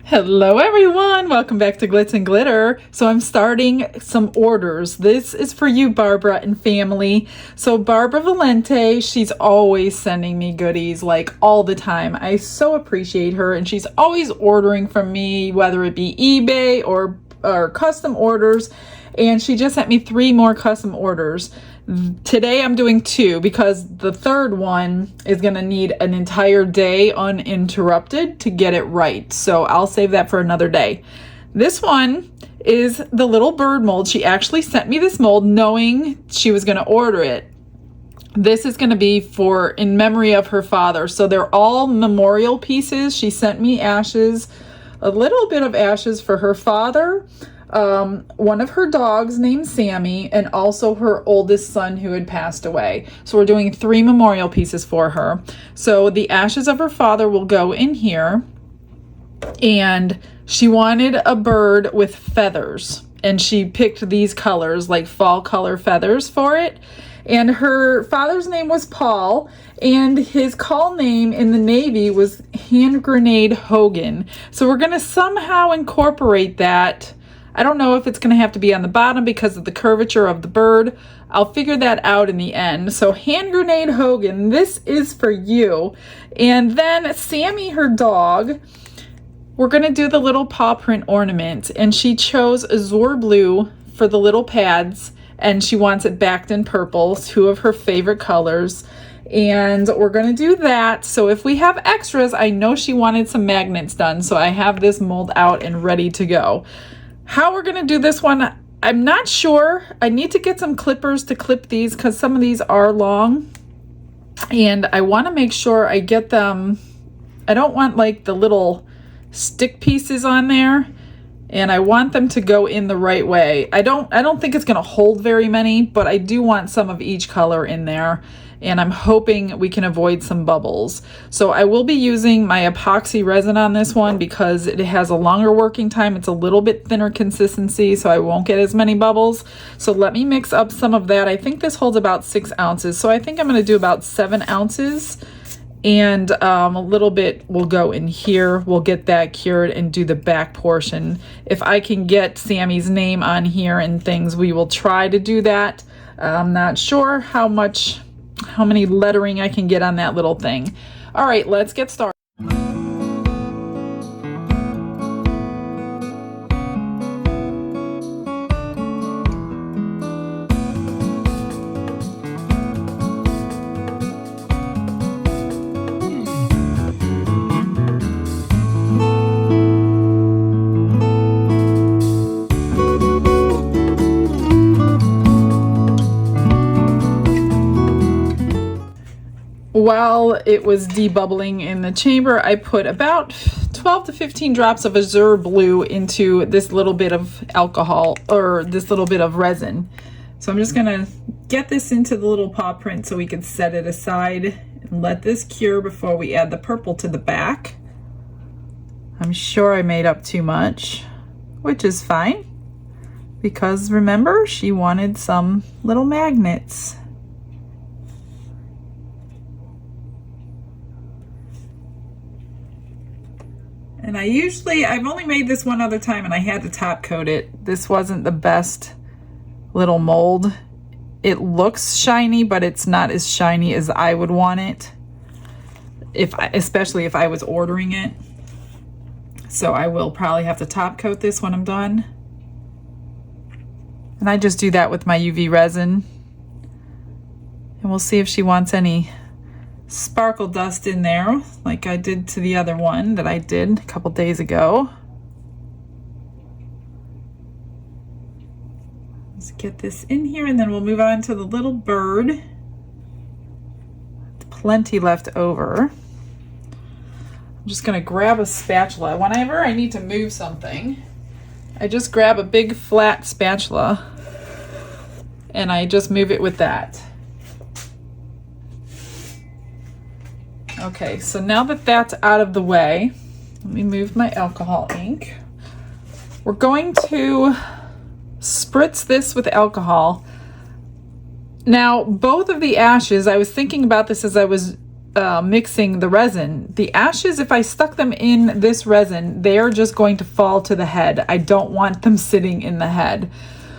Hello everyone, welcome back to Glitz and Glitter. So I'm starting some orders. This is for you, Barbara and family. So Barbara Valente, she's always sending me goodies like all the time. I so appreciate her, and she's always ordering from me, whether it be eBay or custom orders. And she just sent me 3 more custom orders. Today I'm doing 2 because the third one is going to need an entire day uninterrupted to get it right. So I'll save that for another day. This one is the little bird mold. She actually sent me this mold knowing she was going to order it. This is going to be for in memory of her father. So they're all memorial pieces. She sent me ashes, a little bit of ashes for her father, one of her dogs named Sammy, and also her oldest son who had passed away. So we're doing 3 memorial pieces for her. So the ashes of her father will go in here, and she wanted a bird with feathers, and she picked these colors, like fall color feathers for it. And her father's name was Paul, and his call name in the Navy was Hand Grenade Hogan. So we're going to somehow incorporate that. I don't know if it's going to have to be on the bottom because of the curvature of the bird. I'll figure that out in the end. So Hand Grenade Hogan, this is for you. And then Sammy, her dog, we're going to do the little paw print ornament. And she chose azure blue for the little pads, and she wants it backed in purple, 2 of her favorite colors. And we're going to do that. So if we have extras, I know she wanted some magnets done, so I have this mold out and ready to go. How we're going to do this one, I'm not sure. I need to get some clippers to clip these because some of these are long. And I want to make sure I get them. I don't want like the little stick pieces on there. And I want them to go in the right way. I don't think it's going to hold very many, but I do want some of each color in there. And I'm hoping we can avoid some bubbles. So I will be using my epoxy resin on this one because it has a longer working time. It's a little bit thinner consistency, so I won't get as many bubbles. So let me mix up some of that. I think this holds about 6 ounces. So I think I'm going to do about 7 ounces. And a little bit will go in here. We'll get that cured and do the back portion. If I can get Sammy's name on here and things, we will try to do that. I'm not sure how many lettering I can get on that little thing. All right, let's get started. While it was debubbling in the chamber, I put about 12 to 15 drops of azure blue into this little bit of alcohol, or this little bit of resin. So I'm just gonna get this into the little paw print so we can set it aside and let this cure before we add the purple to the back. I'm sure I made up too much, which is fine, because remember, she wanted some little magnets. And I've only made this one other time and I had to top coat it. This wasn't the best little mold. It looks shiny, but it's not as shiny as I would want it, especially if I was ordering it. So I will probably have to top coat this when I'm done. And I just do that with my UV resin. And we'll see if she wants any sparkle dust in there like I did to the other one that I did a couple days ago. Let's get this in here and then we'll move on to the little bird. Plenty left over. I'm just gonna grab a spatula. Whenever I need to move something, I just grab a big flat spatula and I just move it with that. Okay, so now that that's out of the way, let me move my alcohol ink. We're going to spritz this with alcohol. Now, both of the ashes, I was thinking about this as I was mixing the resin. The ashes, if I stuck them in this resin, they're just going to fall to the head. I don't want them sitting in the head.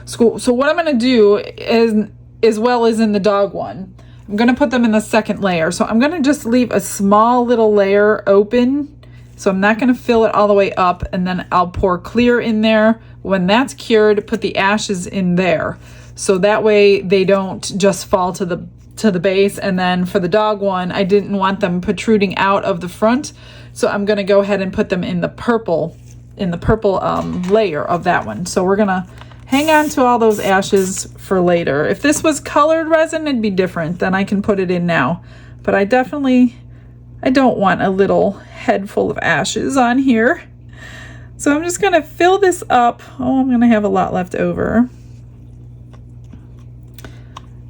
So what I'm going to do is, as well as in the dog one, I'm going to put them in the second layer. So I'm going to just leave a small little layer open. So I'm not going to fill it all the way up, and then I'll pour clear in there. When that's cured, put the ashes in there. So that way they don't just fall to the base. And then for the dog one, I didn't want them protruding out of the front. So I'm going to go ahead and put them in the purple layer of that one. So we're going to hang on to all those ashes for later. If this was colored resin, it'd be different. Then I can put it in now. But I don't want a little head full of ashes on here. So I'm just going to fill this up. Oh, I'm going to have a lot left over.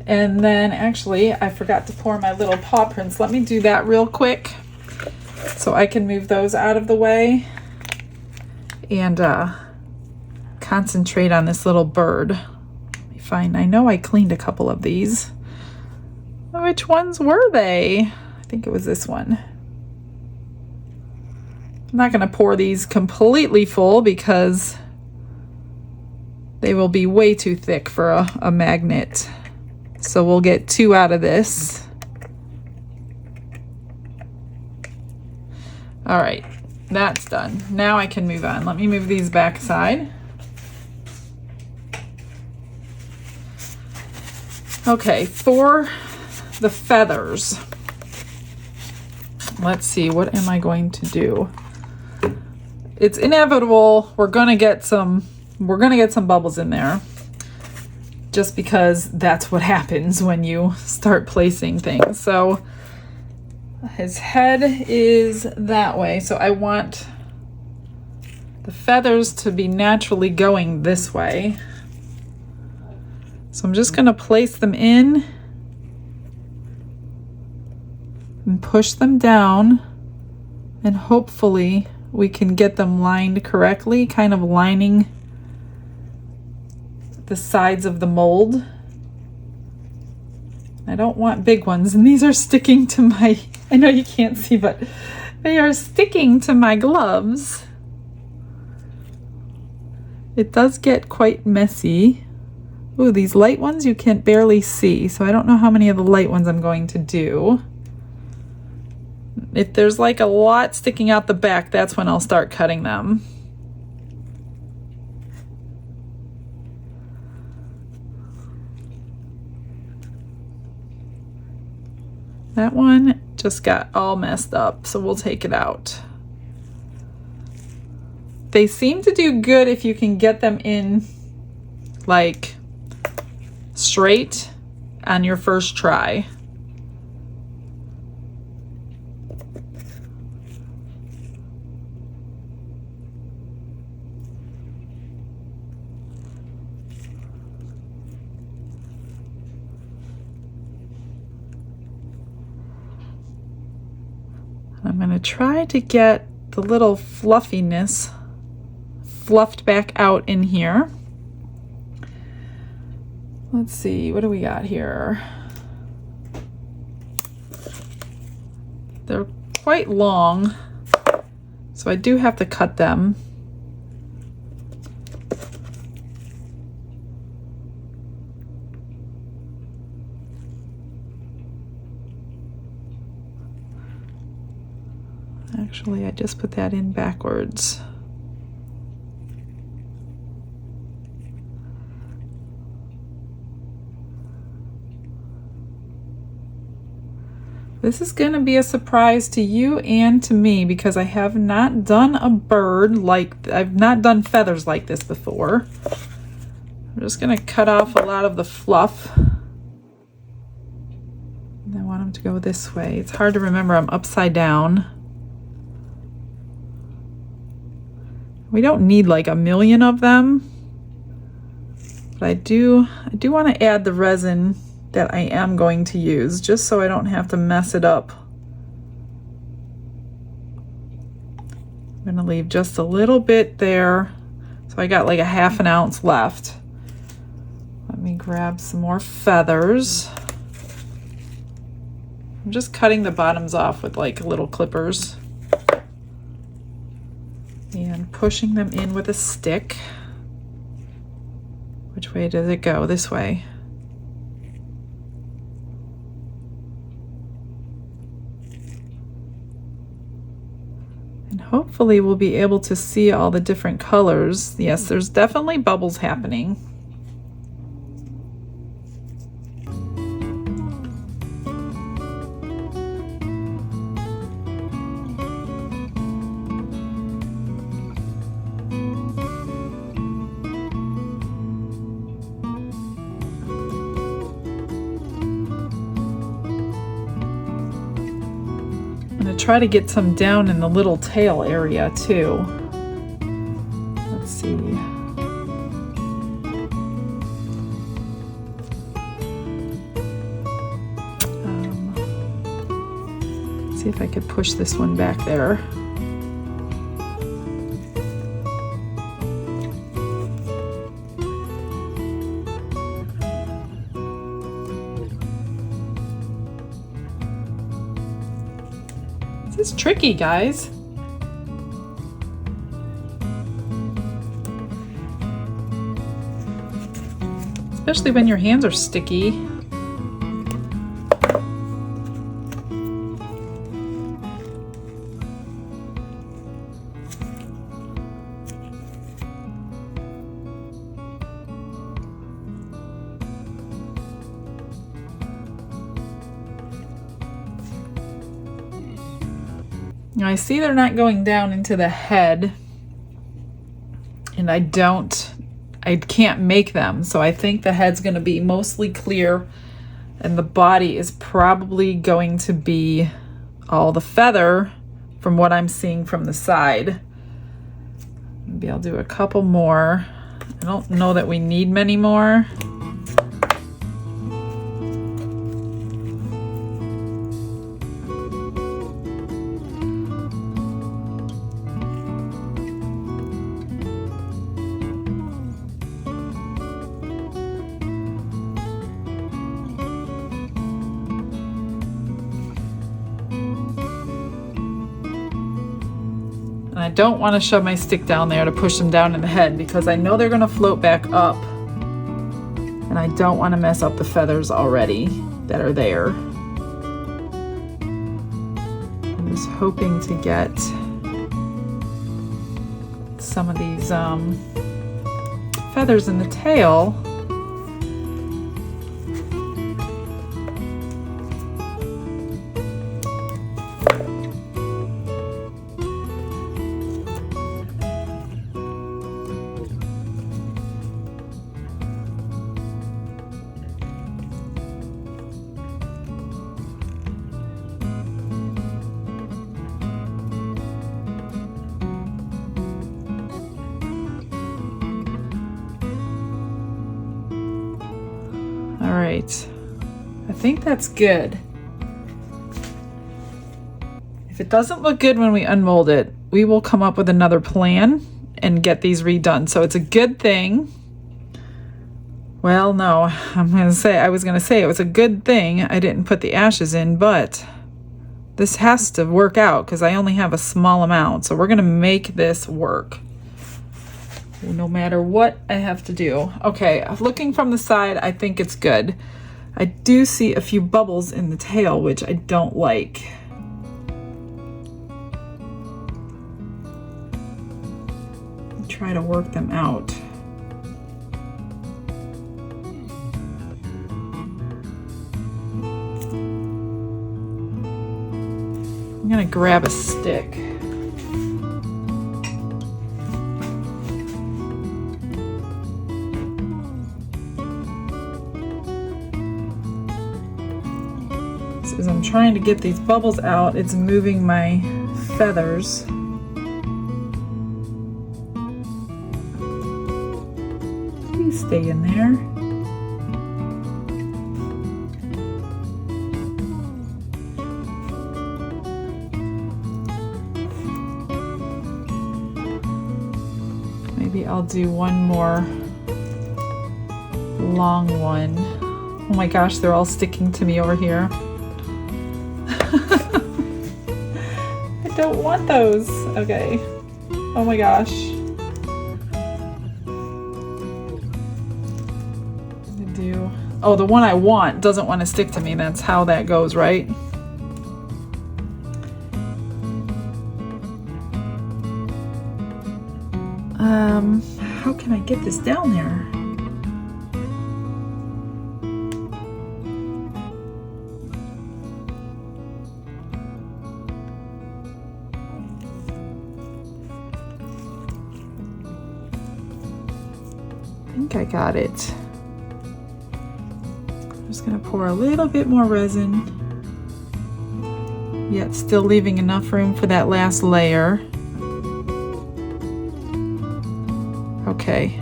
And then actually, I forgot to pour my little paw prints. Let me do that real quick so I can move those out of the way and concentrate on this little bird. Let me find, I know I cleaned a couple of these. Which ones were they? I think it was this one. I'm not going to pour these completely full because they will be way too thick for a magnet. So we'll get 2 out of this. All right, that's done. Now I can move on. Let me move these back aside. Okay, for the feathers, let's see, what am I going to do? It's inevitable. We're gonna get some bubbles in there, just because that's what happens when you start placing things. So his head is that way. So I want the feathers to be naturally going this way. So I'm just gonna place them in and push them down, and hopefully we can get them lined correctly, kind of lining the sides of the mold. I don't want big ones, and these are sticking to my, I know you can't see, but they are sticking to my gloves. It does get quite messy. Ooh, these light ones you can't barely see, so I don't know how many of the light ones I'm going to do. If there's like a lot sticking out the back, that's when I'll start cutting them. That one just got all messed up, so we'll take it out. They seem to do good if you can get them in like straight on your first try. I'm going to try to get the little fluffiness fluffed back out in here. Let's see, what do we got here? They're quite long, so I do have to cut them. Actually, I just put that in backwards. This is going to be a surprise to you and to me because I have not done a bird like, I've not done feathers like this before. I'm just going to cut off a lot of the fluff. And I want them to go this way. It's hard to remember, I'm upside down. We don't need like a million of them, but I do want to add the resin that I am going to use, just so I don't have to mess it up. I'm going to leave just a little bit there. So I got like a ½ an ounce left. Let me grab some more feathers. I'm just cutting the bottoms off with like little clippers and pushing them in with a stick. Which way does it go? This way. And hopefully we'll be able to see all the different colors. Yes, there's definitely bubbles happening. Try to get some down in the little tail area too. Let's see. See if I could push this one back there. This is tricky, guys. Especially when your hands are sticky. Now I see they're not going down into the head, and I can't make them, so I think the head's going to be mostly clear, and the body is probably going to be all the feather from what I'm seeing from the side. Maybe I'll do a couple more. I don't know that we need many more. I don't want to shove my stick down there to push them down in the head because I know they're going to float back up, and I don't want to mess up the feathers already that are there. I'm just hoping to get some of these feathers in the tail. All right, I think that's good. If it doesn't look good when we unmold it, we will come up with another plan and get these redone. So it's a good thing. Well, no, I was gonna say it was a good thing I didn't put the ashes in, but this has to work out because I only have a small amount. So we're gonna make this work, no matter what I have to do. Okay, looking from the side, I think it's good. I do see a few bubbles in the tail, which I don't like. I'll try to work them out. I'm gonna grab a stick. As I'm trying to get these bubbles out, it's moving my feathers. Please stay in there. Maybe I'll do one more long one. Oh my gosh, they're all sticking to me over here. don't want those. Okay. Oh my gosh. Oh, the one I want doesn't want to stick to me. That's how that goes, right? How can I get this down there? I think I got it. I'm just gonna pour a little bit more resin, yet still leaving enough room for that last layer. Okay,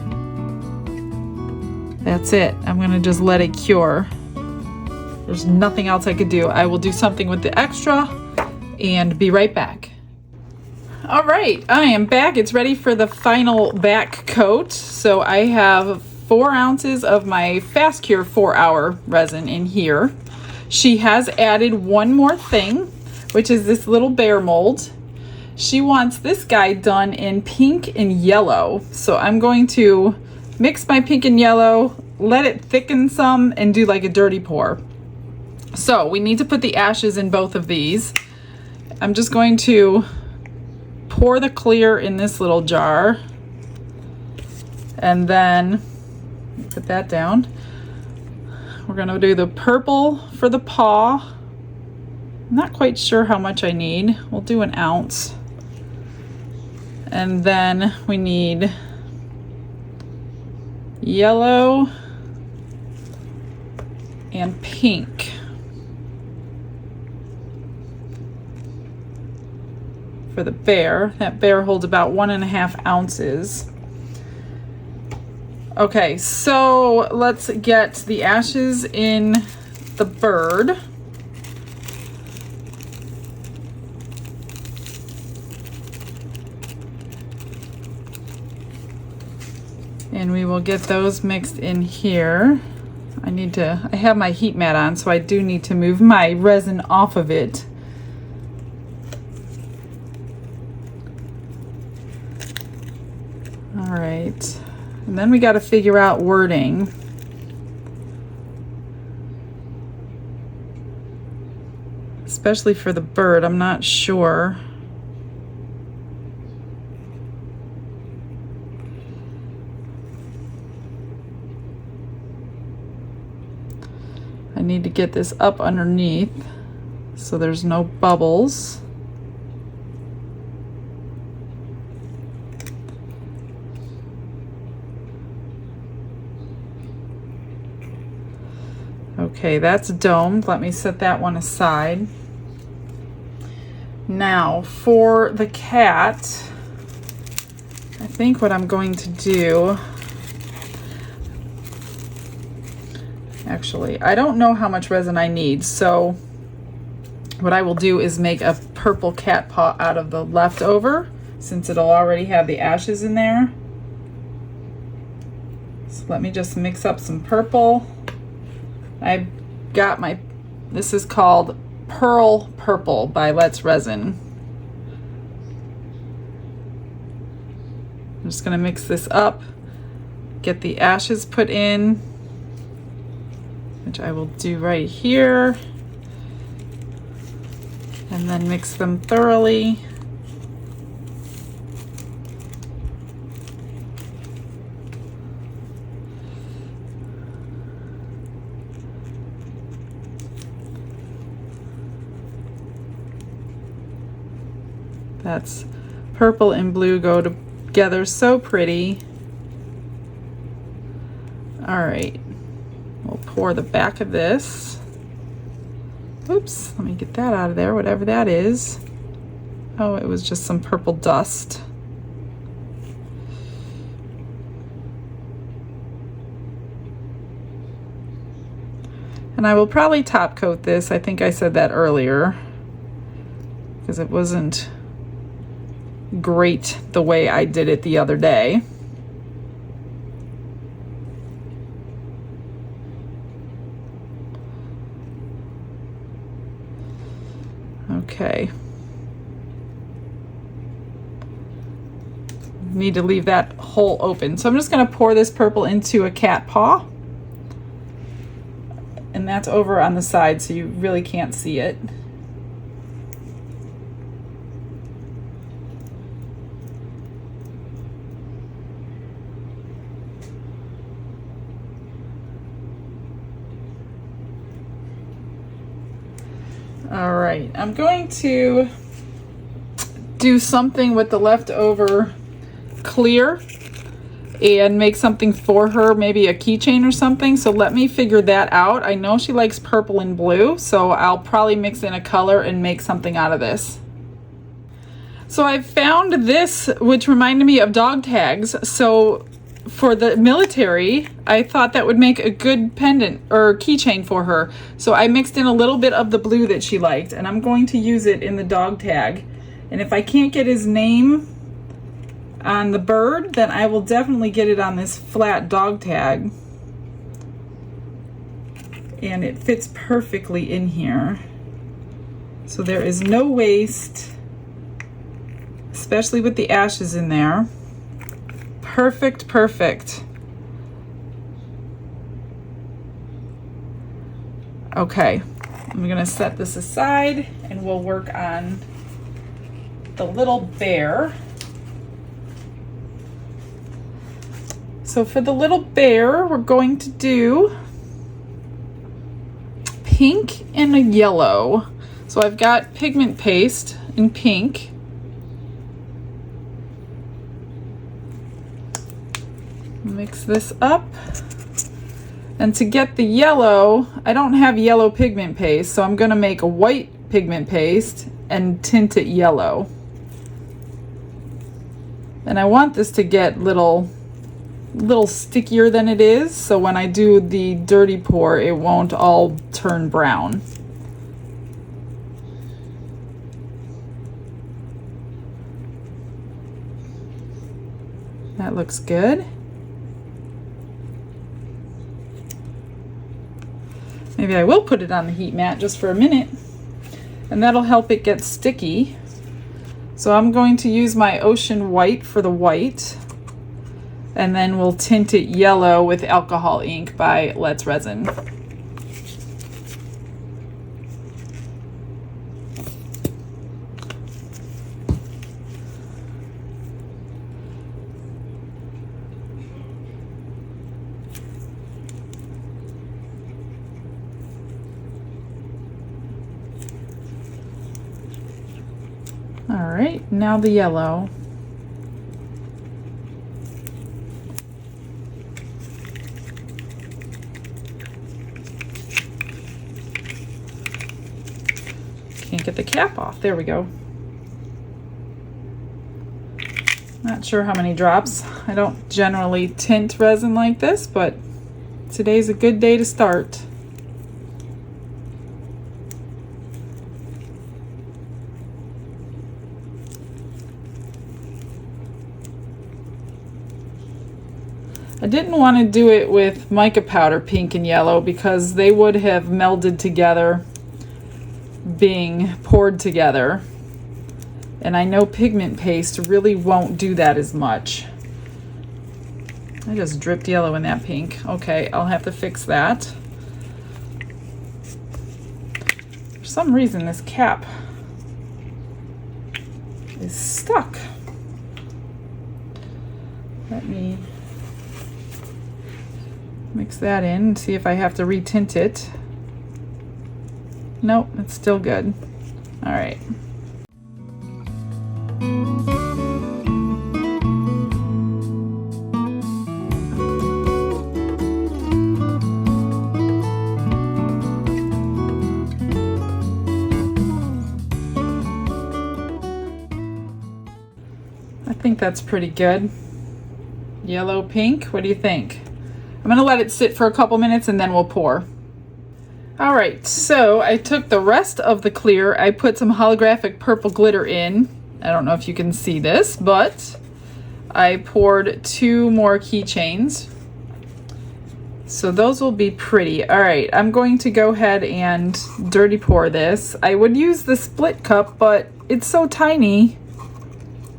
that's it. I'm gonna just let it cure. There's nothing else I could do. I will do something with the extra and be right back. All right, I am back. It's ready for the final back coat. So I have 4 ounces of my Fast Cure 4-hour resin in here. She has added one more thing, which is this little bear mold. She wants this guy done in pink and yellow. So I'm going to mix my pink and yellow, let it thicken some, and do like a dirty pour. So we need to put the ashes in both of these. I'm just going to pour the clear in this little jar, and then put that down. We're gonna do the purple for the paw. I'm not quite sure how much I need. We'll do an ounce. And then we need yellow and pink. For the bear. That bear holds about 1.5 ounces. Okay, so let's get the ashes in the bird. And we will get those mixed in here. I have my heat mat on, so I do need to move my resin off of it. All right, and then we got to figure out wording. Especially for the bird, I'm not sure. I need to get this up underneath so there's no bubbles. Okay, that's domed. Let me set that one aside. Now, for the cat, I think what I'm going to do, actually, I don't know how much resin I need, so what I will do is make a purple cat paw out of the leftover, since it'll already have the ashes in there. So let me just mix up some purple. I got this is called Pearl Purple by Let's Resin. I'm just gonna mix this up, get the ashes put in, which I will do right here, and then mix them thoroughly. That's purple and blue go together so pretty. All right, we'll pour the back of this. Oops, let me get that out of there, whatever that is. Oh, it was just some purple dust. And I will probably top coat this. I think I said that earlier, because it wasn't great the way I did it the other day. Okay. need to leave that hole open. So I'm just going to pour this purple into a cat paw. And that's over on the side, so you really can't see it. All right, I'm going to do something with the leftover clear and make something for her, maybe a keychain or something. So let me figure that out. I know she likes purple and blue, so I'll probably mix in a color and make something out of this. So I found this, which reminded me of dog tags. So for the military, I thought that would make a good pendant or keychain for her. So I mixed in a little bit of the blue that she liked, and I'm going to use it in the dog tag. And if I can't get his name on the bird, then I will definitely get it on this flat dog tag. And it fits perfectly in here. So there is no waste, especially with the ashes in there. Perfect, perfect. Okay, I'm gonna set this aside and we'll work on the little bear. So for the little bear, we're going to do pink and a yellow. So I've got pigment paste in pink. Mix this up. And to get the yellow, I don't have yellow pigment paste, so I'm gonna make a white pigment paste and tint it yellow. And I want this to get little stickier than it is, so when I do the dirty pour, it won't all turn brown. That looks good. Maybe I will put it on the heat mat just for a minute, and that'll help it get sticky. So I'm going to use my ocean white for the white, and then we'll tint it yellow with alcohol ink by Let's Resin. All right, now the yellow. Can't get the cap off. There we go. Not sure how many drops. I don't generally tint resin like this, but today's a good day to start. I didn't want to do it with mica powder pink and yellow because they would have melded together being poured together, and I know pigment paste really won't do that as much. I just dripped yellow in that pink. Okay, I'll have to fix that. For some reason this cap is stuck. Let me mix that in and see if I have to retint it. Nope, it's still good. All right. I think that's pretty good. Yellow, pink, what do you think? I'm gonna let it sit for a couple minutes and then we'll pour. All right, so I took the rest of the clear, I put some holographic purple glitter in. I don't know if you can see this, but I poured 2 more keychains. So those will be pretty. All right, I'm going to go ahead and dirty pour this. I would use the split cup, but it's so tiny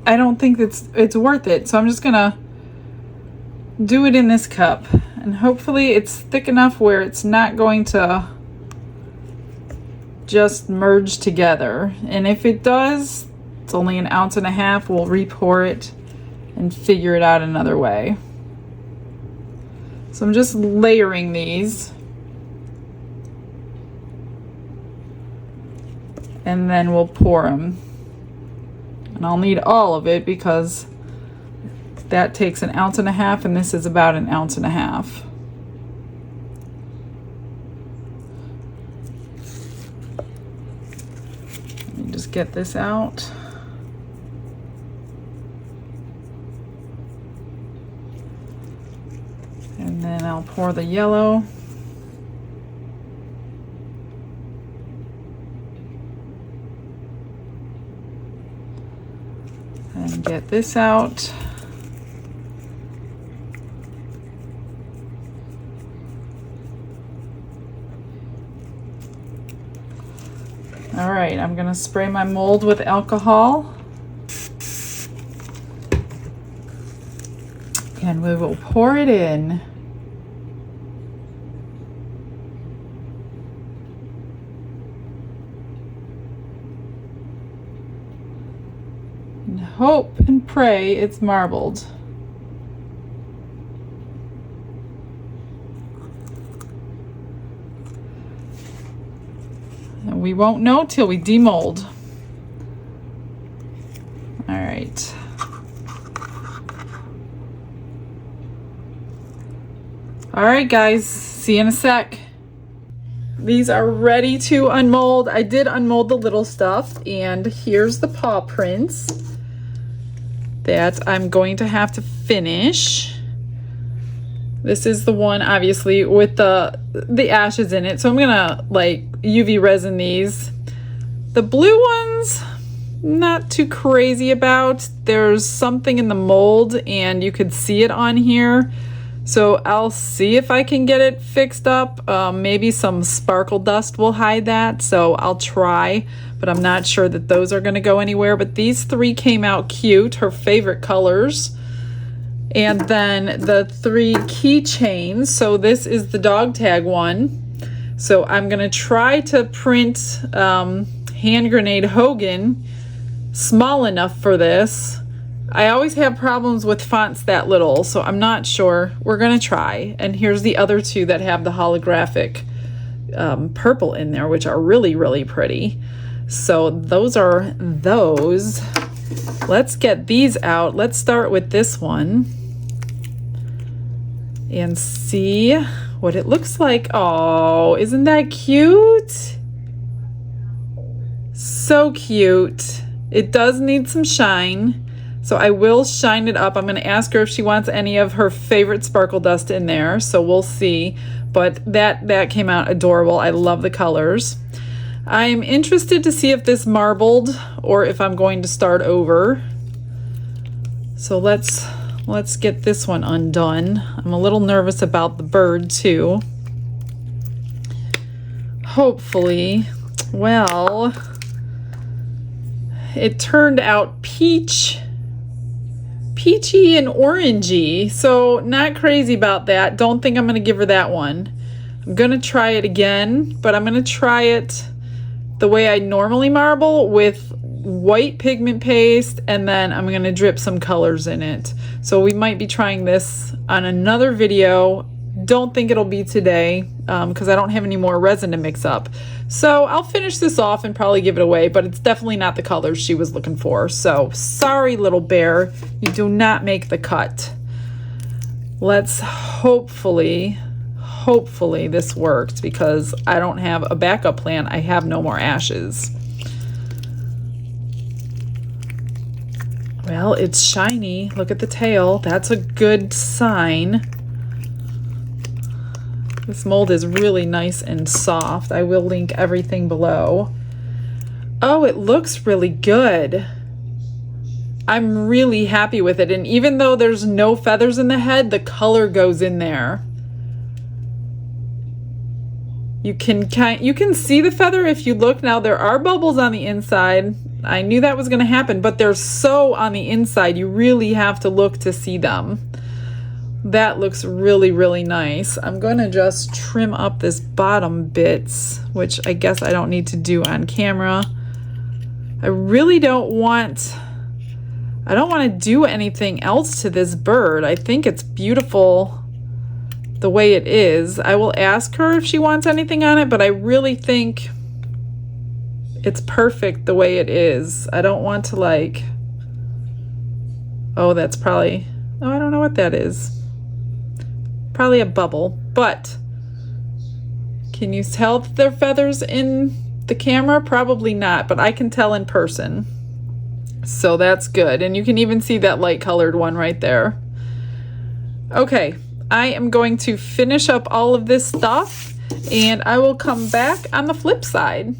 I don't think it's worth it. So I'm just gonna do it in this cup, and hopefully it's thick enough where it's not going to just merge together. And if it does, it's only 1.5 ounces. We'll re-pour it and figure it out another way. So I'm just layering these. And then we'll pour them. And I'll need all of it because that takes 1.5 ounces and this is about 1.5 ounces. Let me just get this out. And then I'll pour the yellow. And get this out. All right, I'm gonna spray my mold with alcohol. And we will pour it in. And hope and pray it's marbled. And we won't know till we demold. All right. All right, guys, see you in a sec. These are ready to unmold. I did unmold the little stuff, and here's the paw prints that I'm going to have to finish. This is the one, obviously, with the ashes in it. So I'm gonna like UV resin these. The blue ones, not too crazy about. There's something in the mold, and you could see it on here. So I'll see if I can get it fixed up. Maybe some sparkle dust will hide that, so I'll try, but I'm not sure that those are gonna go anywhere. But these 3 came out cute, her favorite colors. And then the 3 keychains. So this is the dog tag one. So I'm gonna try to print hand grenade Hogan small enough for this. I always have problems with fonts that little, so I'm not sure. We're gonna try. And here's the other 2 that have the holographic purple in there, which are really, really pretty. So those are those. Let's get these out. Let's start with this one and see what it looks like. Oh, isn't that cute? So cute. It does need some shine. So I will shine it up. I'm going to ask her if she wants any of her favorite sparkle dust in there. So we'll see. But that came out adorable. I love the colors. I'm interested to see if this marbled or if I'm going to start over. So let's get this one undone. I'm a little nervous about the bird too. Hopefully, well, it turned out peachy and orangey, so not crazy about that. Don't think I'm gonna give her that one. I'm gonna try it again, but I'm gonna try it the way I normally marble with white pigment paste, and then I'm gonna drip some colors in it. So we might be trying this on another video. Don't think it'll be today because I don't have any more resin to mix up. So I'll finish this off and probably give it away, but it's definitely not the colors she was looking for. So sorry, little bear, you do not make the cut. Let's hopefully this worked because I don't have a backup plan. I have no more ashes. Well, it's shiny. Look at the tail. That's a good sign. This mold is really nice and soft. I will link everything below. Oh, it looks really good. I'm really happy with it. And even though there's no feathers in the head, the color goes in there. You can see the feather if you look. Now there are bubbles on the inside. I knew that was going to happen, but they're so on the inside. You really have to look to see them. That looks really, really nice. I'm going to just trim up this bottom bits, which I guess I don't need to do on camera. I really don't want to do anything else to this bird. I think it's beautiful the way it is. I will ask her if she wants anything on it, but I really think it's perfect the way it is. I don't want to like, oh, that's probably, oh, I don't know what that is. Probably a bubble, but can you tell that they're feathers in the camera? Probably not, but I can tell in person. So that's good. And you can even see that light colored one right there. Okay, I am going to finish up all of this stuff and I will come back on the flip side.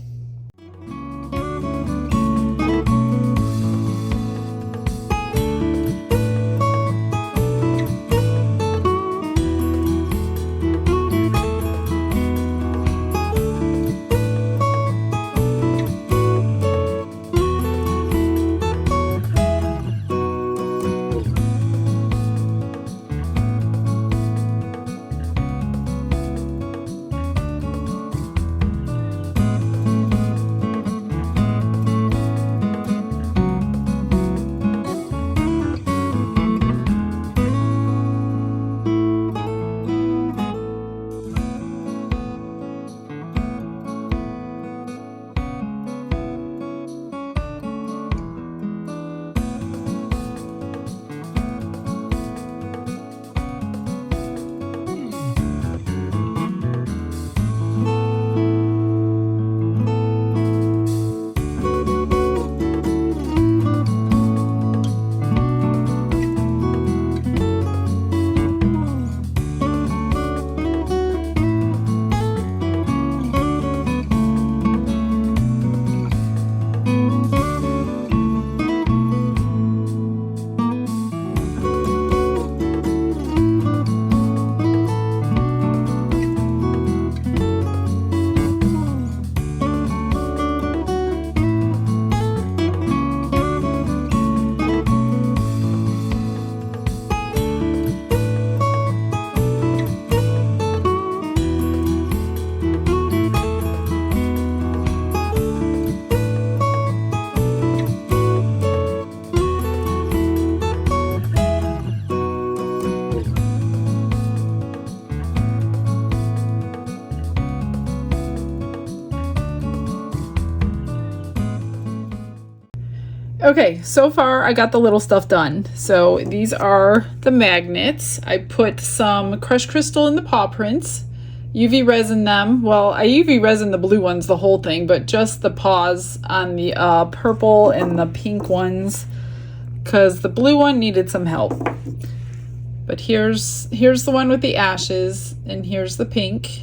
Okay, so far I got the little stuff done. So these are the magnets. I put some crushed crystal in the paw prints, UV resin them. Well, I UV resin the blue ones, the whole thing, but just the paws on the purple and the pink ones, because the blue one needed some help. But here's the one with the ashes, and here's the pink.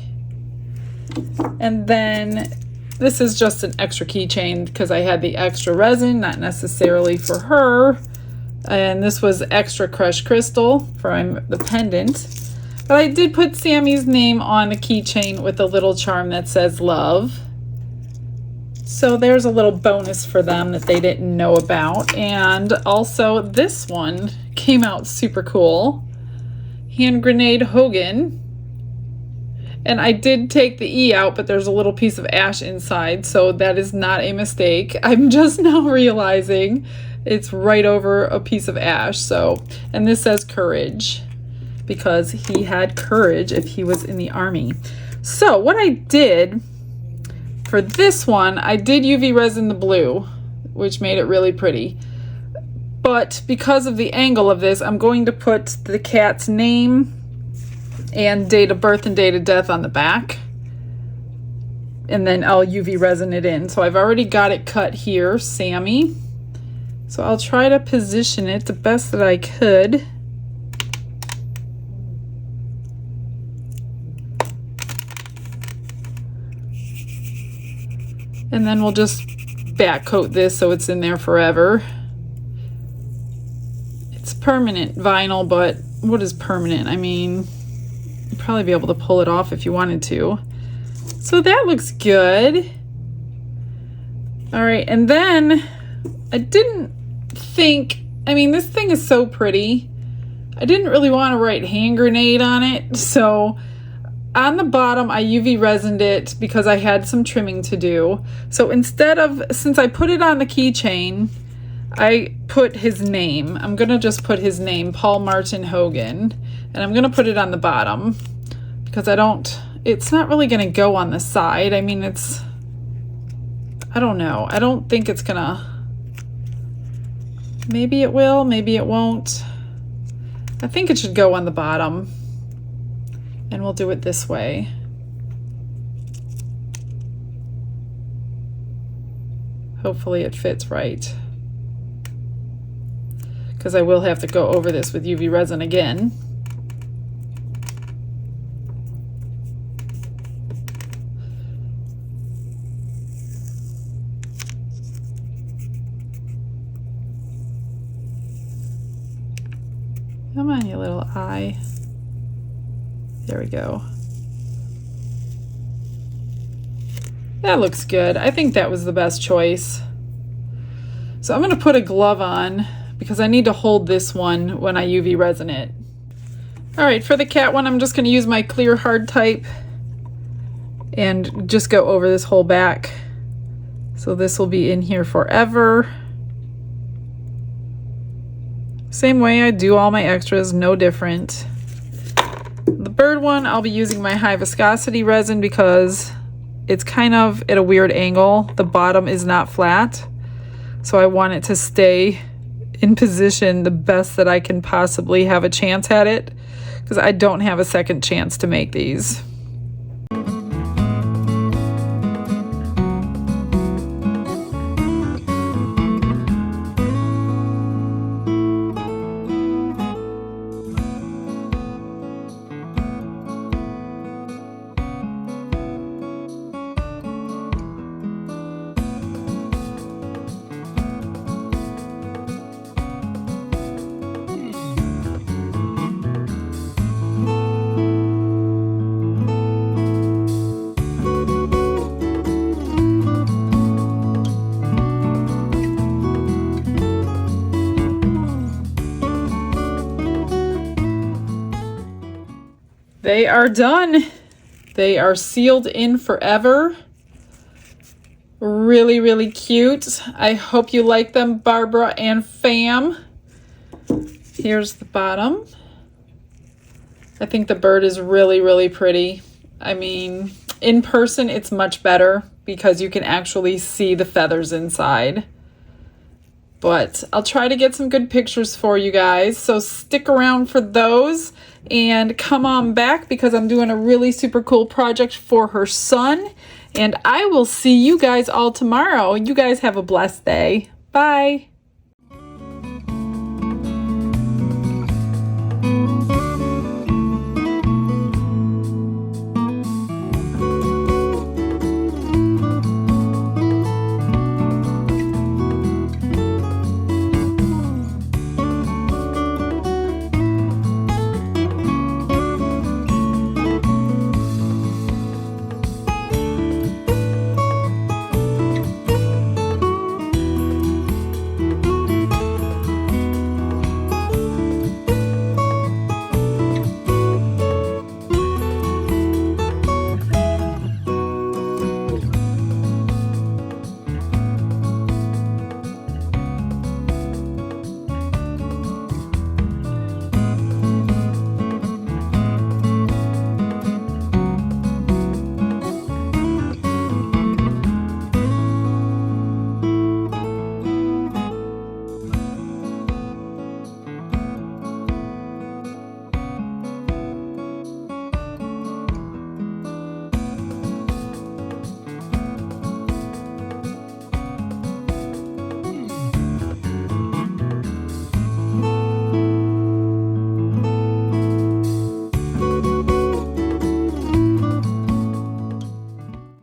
And then this is just an extra keychain because I had the extra resin, not necessarily for her. And this was extra crushed crystal for the pendant. But I did put Sammy's name on the keychain with a little charm that says love. So there's a little bonus for them that they didn't know about. And also this one came out super cool. Hand grenade Hogan. And I did take the E out, but there's a little piece of ash inside, so that is not a mistake. I'm just now realizing it's right over a piece of ash. So, and this says courage, because he had courage if he was in the army. So what I did for this one, I did UV resin the blue, which made it really pretty. But because of the angle of this, I'm going to put the cat's name and date of birth and date of death on the back, and then I'll UV resin it in. So I've already got it cut here, Sammy. So I'll try to position it the best that I could. And then we'll just back coat this so it's in there forever. It's permanent vinyl, but what is permanent? I mean, you'd probably be able to pull it off if you wanted to. So that looks good. All right, and then I didn't think, I mean, this thing is so pretty. I didn't really want to write hand grenade on it, so on the bottom I UV resined it because I had some trimming to do. So instead of, since I put it on the keychain, I put his name. I'm gonna just put his name, Paul Martin Hogan, and I'm gonna put it on the bottom because it's not really gonna go on the side. I mean, I don't know. I don't think it's gonna, maybe it will, maybe it won't. I think it should go on the bottom, and we'll do it this way. Hopefully it fits right, because I will have to go over this with UV resin again. Come on, you little eye. There we go. That looks good. I think that was the best choice. So I'm going to put a glove on because I need to hold this one when I UV resin it. All right, for the cat one, I'm just going to use my clear hard type and just go over this whole back. So this will be in here forever. Same way I do all my extras, no different. The bird one, I'll be using my high viscosity resin because it's kind of at a weird angle. The bottom is not flat, so I want it to stay in position the best that I can possibly have a chance at it, because I don't have a second chance to make these. They are done. They are sealed in forever. Really, really cute. I hope you like them, Barbara and fam. Here's the bottom. I think the bird is really, really pretty. I mean, in person, it's much better because you can actually see the feathers inside. But I'll try to get some good pictures for you guys, so stick around for those and come on back because I'm doing a really super cool project for her son, and I will see you guys all tomorrow. You guys have a blessed day. Bye.